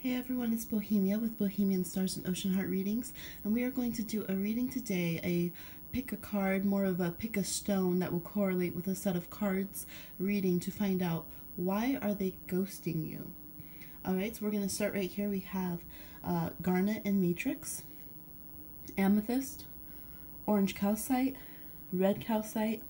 Hey everyone, it's Bohemia with Bohemian Stars and Ocean Heart Readings, and we are going to do a reading today, a pick a card, more of a pick a stone that will correlate with a set of cards reading to find out why are they ghosting you. Alright, so we're going to start right here. We have Garnet and Matrix, Amethyst, Orange Calcite, Red Calcite,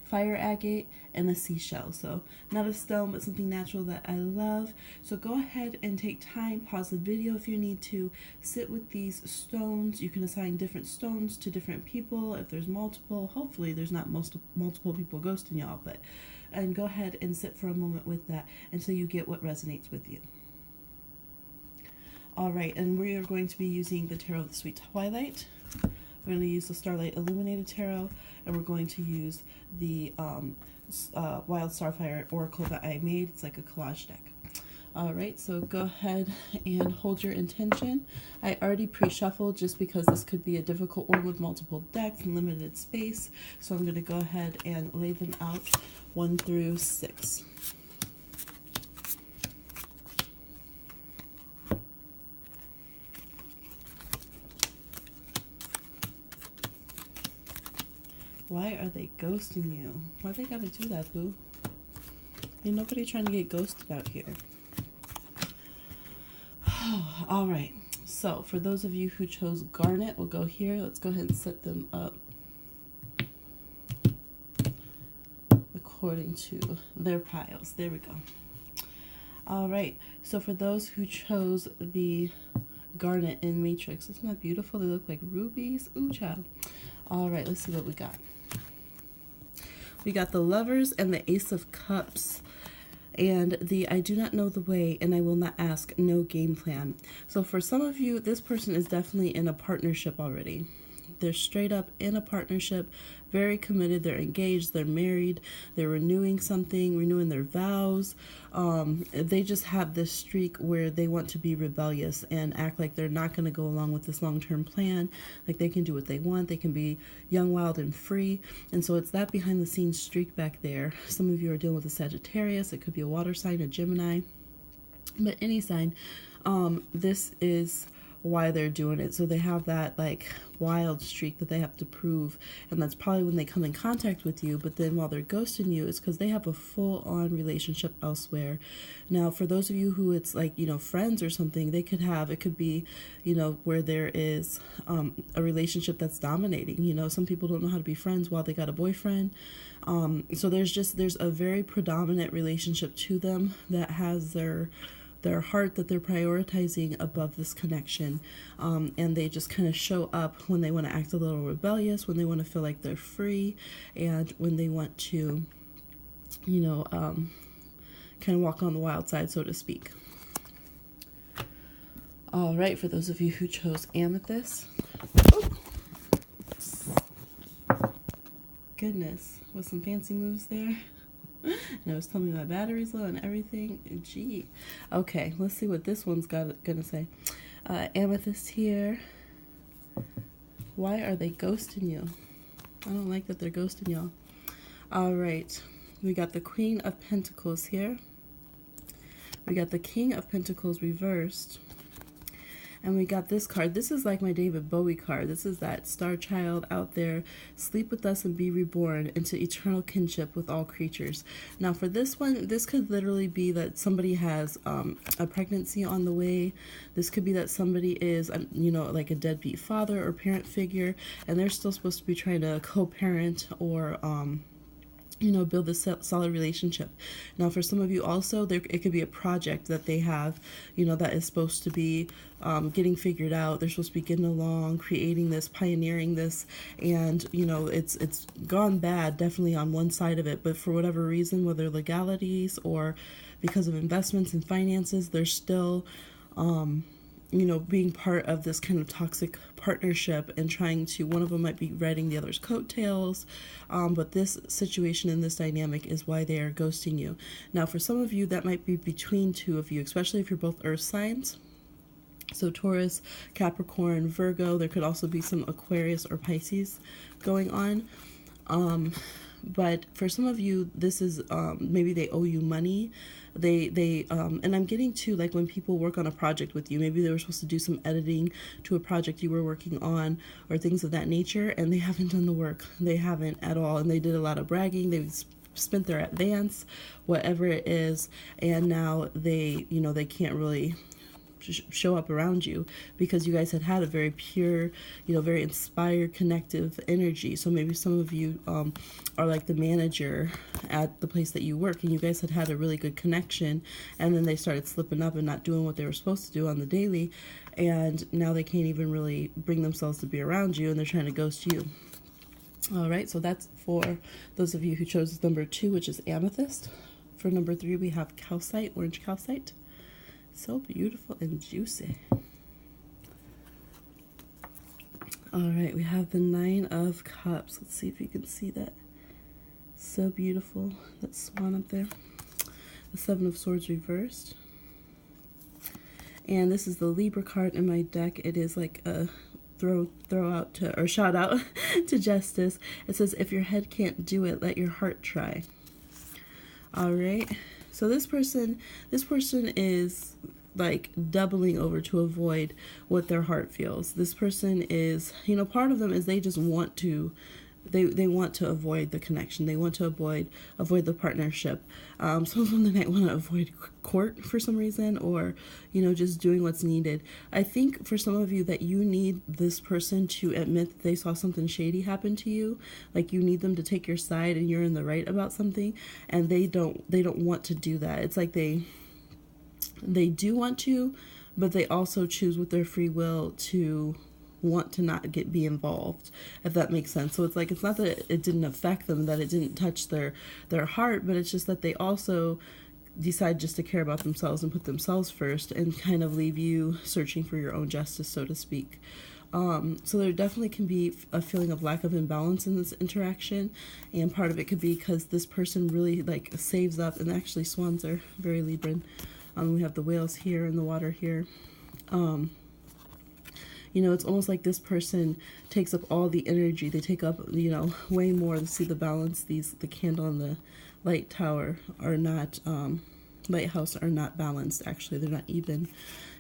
Fire Agate, and a seashell. So not a stone, but something natural that I love. So go ahead and take time, pause the video if you need to, sit with these stones. You can assign different stones to different people if there's multiple. Hopefully there's not multiple people ghosting y'all, and go ahead and sit for a moment with that until you get what resonates with you. Alright, and we are going to be using the Tarot of the Sweet Twilight. We're going to use the Starlight Illuminated Tarot, and we're going to use the Wild Starfire Oracle that I made. It's like a collage deck. Alright, so go ahead and hold your intention. I already pre-shuffled just because this could be a difficult one with multiple decks and limited space. So I'm going to go ahead and lay them out 1 through 6. Why are they ghosting you? Why they gotta do that, boo? Ain't nobody trying to get ghosted out here. Alright, so for those of you who chose Garnet, we'll go here. Let's go ahead and set them up according to their piles. There we go. Alright, so for those who chose the Garnet in Matrix, isn't that beautiful? They look like rubies. Ooh, child. Alright, let's see what we got. We got the Lovers and the Ace of Cups, and the I do not know the way and I will not ask, no game plan. So for some of you, this person is definitely in a partnership already. They're straight up in a partnership, very committed. They're engaged, they're married, they're renewing something, renewing their vows. They just have this streak where they want to be rebellious and act like they're not going to go along with this long-term plan. Like they can do what they want, they can be young, wild, and free. And so it's that behind-the-scenes streak back there. Some of you are dealing with a Sagittarius. It could be a water sign, a Gemini, but any sign. This is why they're doing it. So they have that like wild streak that they have to prove, and that's probably when they come in contact with you. But then while they're ghosting you, it's because they have a full-on relationship elsewhere. Now for those of you who it's like, you know, friends or something, they could have, it could be, you know, where there is a relationship that's dominating. You know, some people don't know how to be friends while they got a boyfriend. So there's a very predominant relationship to them that has their heart that they're prioritizing above this connection, and they just kind of show up when they want to act a little rebellious, when they want to feel like they're free, and when they want to, you know, kind of walk on the wild side, so to speak. All right, for those of you who chose Amethyst, oh, goodness, with some fancy moves there. And it was telling me my battery's low and everything. Gee. Okay, let's see what this one's gonna say. Amethyst here. Why are they ghosting you? I don't like that they're ghosting y'all. Alright, we got the Queen of Pentacles here. We got the King of Pentacles reversed. And we got this card. This is like my David Bowie card. This is that star child out there. Sleep with us and be reborn into eternal kinship with all creatures. Now for this one, this could literally be that somebody has a pregnancy on the way. This could be that somebody is, you know, like a deadbeat father or parent figure, and they're still supposed to be trying to co-parent or you know, build this solid relationship. Now for some of you also, it could be a project that they have, you know, that is supposed to be getting figured out. They're supposed to be getting along, creating this, pioneering this, and you know, it's gone bad definitely on one side of it, but for whatever reason, whether legalities or because of investments and finances, they're still you know, being part of this kind of toxic partnership and trying to, one of them might be riding the other's coattails, but this situation and this dynamic is why they are ghosting you. Now for some of you, that might be between two of you, especially if you're both earth signs. So Taurus, Capricorn, Virgo. There could also be some Aquarius or Pisces going on. but for some of you, this is maybe they owe you money. And I'm getting to, like, when people work on a project with you, maybe they were supposed to do some editing to a project you were working on or things of that nature, and they haven't done the work. They haven't at all, and they did a lot of bragging. They've spent their advance, whatever it is, and now they, you know, they can't really show up around you because you guys had a very pure, you know, very inspired, connective energy. So maybe some of you are like the manager at the place that you work, and you guys had a really good connection, and then they started slipping up and not doing what they were supposed to do on the daily, and now they can't even really bring themselves to be around you, and they're trying to ghost you. All right, so that's for those of you who chose number 2, which is Amethyst. For number 3, we have Calcite, orange calcite. So beautiful and juicy. All right, we have the 9 of Cups. Let's see if you can see that. So beautiful, that swan up there. The 7 of Swords reversed. And this is the Libra card in my deck. It is like a throw out to, or shout out to justice. It says, if your head can't do it, let your heart try. All right. So this person is like doubling over to avoid what their heart feels. This person is, you know, part of them is they just want to, they want to avoid the connection. They want to avoid the partnership. Some of them, they might want to avoid court for some reason, or, you know, just doing what's needed. I think for some of you that you need this person to admit that they saw something shady happen to you. Like, you need them to take your side and you're in the right about something, and they don't want to do that. It's like they do want to, but they also choose with their free will to want to not be involved, if that makes sense. So it's like, it's not that it didn't affect them, that it didn't touch their heart, but it's just that they also decide just to care about themselves and put themselves first, and kind of leave you searching for your own justice, so to speak. So there definitely can be a feeling of lack of imbalance in this interaction, and part of it could be because this person really like saves up, and actually swans are very Libran. We have the whales here and the water here. You know, it's almost like this person takes up all the energy. They take up, you know, way more. To see the balance, the candle and the light tower are not, lighthouse are not balanced. Actually, they're not even.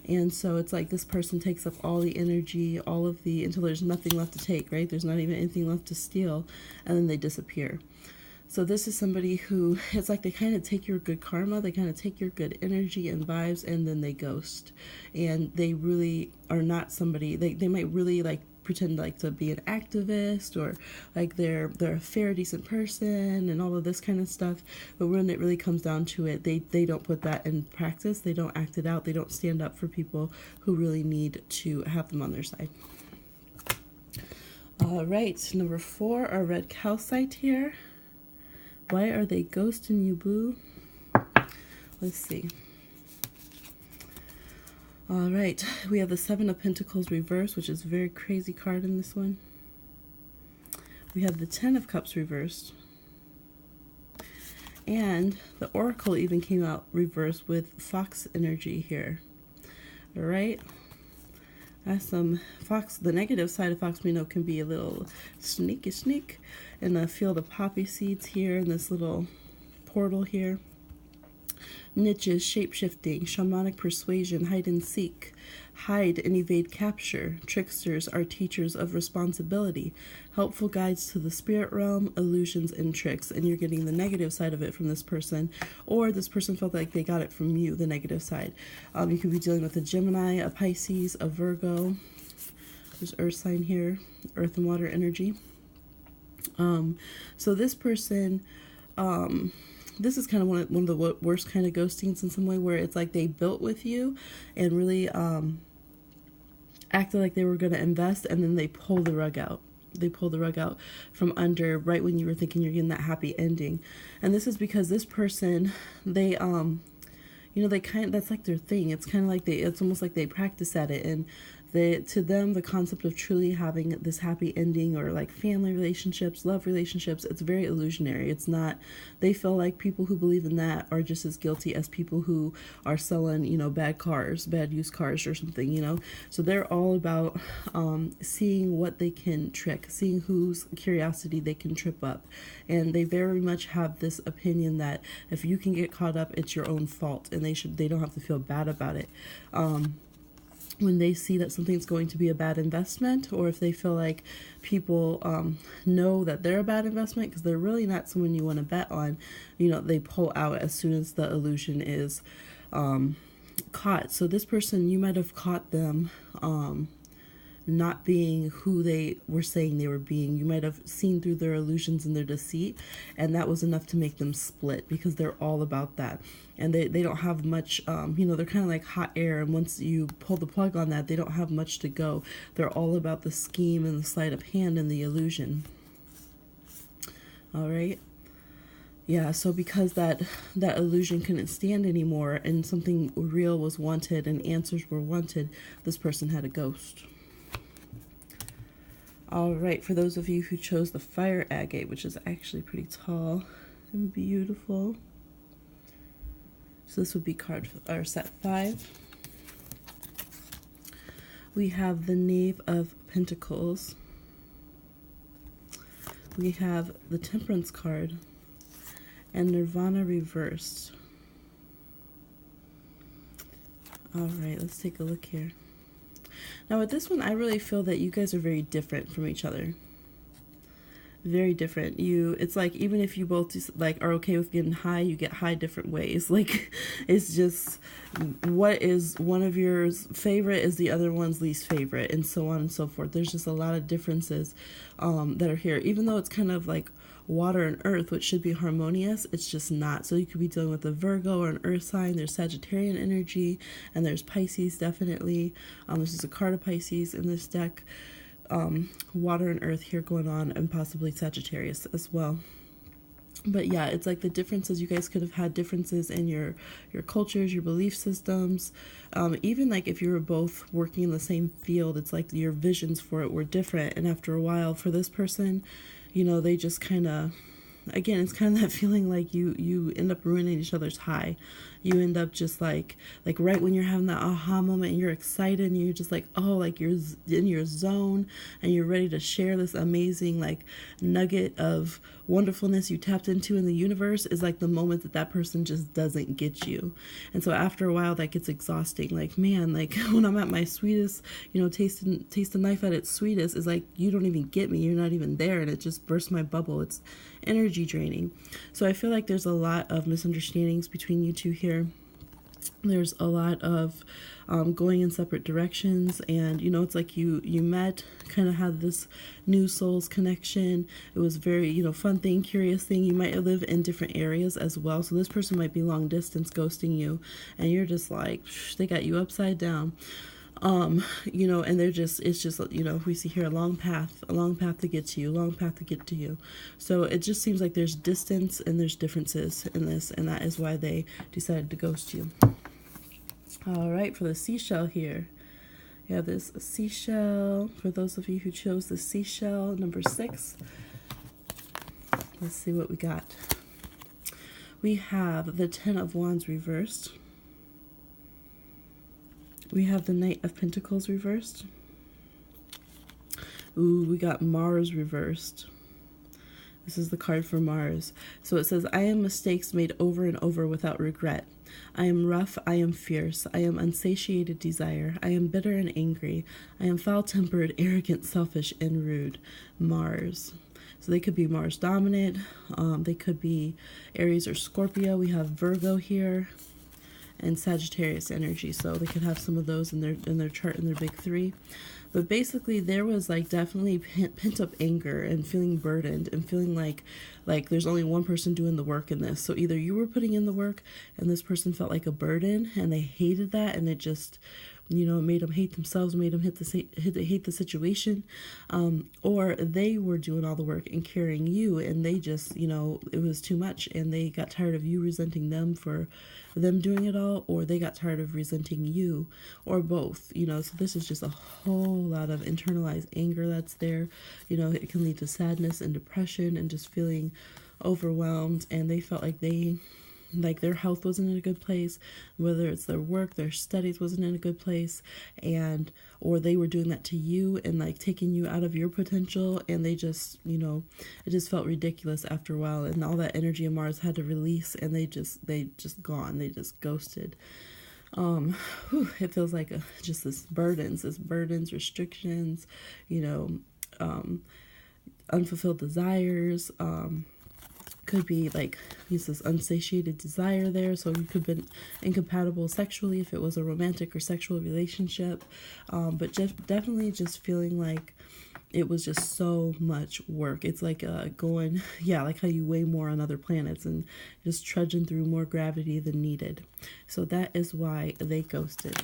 And so it's like this person takes up all the energy, until there's nothing left to take, right? There's not even anything left to steal, and then they disappear. So this is somebody who, it's like they kind of take your good karma, they kind of take your good energy and vibes, and then they ghost. And they really are not somebody, they might really like pretend like to be an activist, or like they're a fair, decent person and all of this kind of stuff. But when it really comes down to it, they don't put that in practice. They don't act it out. They don't stand up for people who really need to have them on their side. All right, number 4, our red calcite here. Why are they ghosting you, boo? Let's see. All right, we have the 7 of Pentacles reversed, which is a very crazy card in this one. We have the 10 of Cups reversed. And the Oracle even came out reversed with Fox energy here. All right. That's some Fox. The negative side of Fox, we know, can be a little sneak. And I feel the poppy seeds here in this little portal here. Niches, shape-shifting, shamanic persuasion, hide and seek, hide and evade capture. Tricksters are teachers of responsibility, helpful guides to the spirit realm, illusions and tricks. And you're getting the negative side of it from this person, or this person felt like they got it from you, the negative side. You could be dealing with a Gemini, a Pisces, a Virgo. There's earth sign here, earth and water energy. So this person, this is kind of one of the worst kind of ghostings in some way, where it's like they built with you and really acted like they were going to invest, and then they pull the rug out. They pull the rug out from under right when you were thinking you're getting that happy ending. And this is because this person, they you know, that's like their thing. It's kind of like it's almost like they practice at it, and To them, the concept of truly having this happy ending, or like family relationships, love relationships, it's very illusionary. It's not, they feel like people who believe in that are just as guilty as people who are selling, bad cars, bad used cars or something. So they're all about seeing what they can trick, seeing whose curiosity they can trip up. And they very much have this opinion that if you can get caught up, it's your own fault, and they don't have to feel bad about it. When they see that something's going to be a bad investment, or if they feel like people know that they're a bad investment because they're really not someone you want to bet on, they pull out as soon as the illusion is caught. So this person, you might have caught them not being who they were saying they were being. You might have seen through their illusions and their deceit, and that was enough to make them split, because they're all about that. And they don't have much, they're kind of like hot air, and once you pull the plug on that, they don't have much to go. They're all about the scheme and the sleight of hand and the illusion. All right. Yeah, so because that illusion couldn't stand anymore, and something real was wanted and answers were wanted, this person had a ghost. All right, for those of you who chose the fire agate, which is actually pretty tall and beautiful. So this would be card or set 5. We have the Knave of Pentacles. We have the Temperance card and Nirvana reversed. All right, let's take a look here. Now with this one, I really feel that you guys are very different from each other. Very different. It's like, even if you both just like are okay with getting high, you get high different ways. Like, it's just what is one of yours favorite is the other one's least favorite, and so on and so forth. There's just a lot of differences that are here. Even though it's kind of like water and earth, which should be harmonious, it's just not. So you could be dealing with a Virgo or an earth sign. There's Sagittarian energy, and there's Pisces, definitely. This is a card of Pisces in this deck. Water and earth here going on, and possibly Sagittarius as well. But yeah, it's like the differences, you guys could have had differences in your cultures, your belief systems. Even like if you were both working in the same field, it's like your visions for it were different. And after a while, for this person, they just kind of, again, it's kind of that feeling like you end up ruining each other's high. You end up just like right when you're having that aha moment and you're excited and you're just like, oh, like you're in your zone and you're ready to share this amazing like nugget of wonderfulness you tapped into in the universe, is like the moment that person just doesn't get you. And so after a while, that gets exhausting. Like, man, like when I'm at my sweetest, taste the knife at its sweetest, is like, you don't even get me, you're not even there, and it just bursts my bubble. It's energy draining. So I feel like there's a lot of misunderstandings between you two here. There's a lot of going in separate directions, and it's like you met, kind of had this new souls connection. It was very fun thing, curious thing. You might live in different areas as well, so this person might be long distance ghosting you, and you're just like, they got you upside down. And it's just we see here a long path to get to you, so it just seems like there's distance and there's differences in this, and that is why they decided to ghost you. All right, for the seashell here, you have this seashell. For those of you who chose the seashell, number 6, let's see what we got. We have the 10 of Wands reversed. We have the Knight of Pentacles reversed. Ooh, we got Mars reversed. This is the card for Mars. So it says, I am mistakes made over and over without regret. I am rough, I am fierce, I am unsatiated desire, I am bitter and angry, I am foul-tempered, arrogant, selfish, and rude. Mars. So they could be Mars dominant, they could be Aries or Scorpio. We have Virgo here, and Sagittarius energy, so they could have some of those in their chart, in their big 3. But basically, there was like definitely pent up anger and feeling burdened and feeling like there's only one person doing the work in this. So either you were putting in the work and this person felt like a burden and they hated that, and it just made them hate themselves, made them hate the situation, or they were doing all the work and carrying you, and they just, it was too much, and they got tired of you resenting them for them doing it all, or they got tired of resenting you, or both. So this is just a whole lot of internalized anger that's there. It can lead to sadness and depression and just feeling overwhelmed, and they felt like their health wasn't in a good place, whether it's their work, their studies wasn't in a good place, or they were doing that to you and like taking you out of your potential, and they just, it just felt ridiculous after a while, and all that energy of Mars had to release, and they just gone, they just ghosted. It feels like just this burdens, restrictions, unfulfilled desires, could be like this unsatiated desire there, so you could have been incompatible sexually if it was a romantic or sexual relationship, but definitely just feeling like it was just so much work. It's like going, like how you weigh more on other planets and just trudging through more gravity than needed. So that is why they ghosted.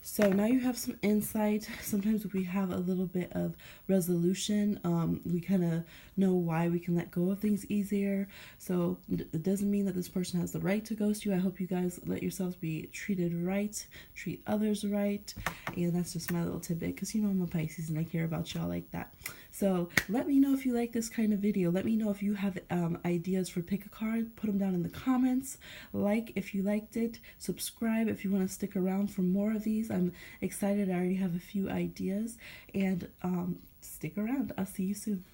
So now you have some insight. Sometimes we have a little bit of resolution. We kind of know why we can let go of things easier. So it doesn't mean that this person has the right to ghost you. I hope you guys let yourselves be treated right, treat others right. And that's just my little tidbit, because I'm a Pisces and I care about y'all like that. So let me know if you like this kind of video. Let me know if you have ideas for pick a card. Put them down in the comments. Like if you liked it. Subscribe if you want to stick around for more of these. I'm excited. I already have a few ideas. And stick around. I'll see you soon.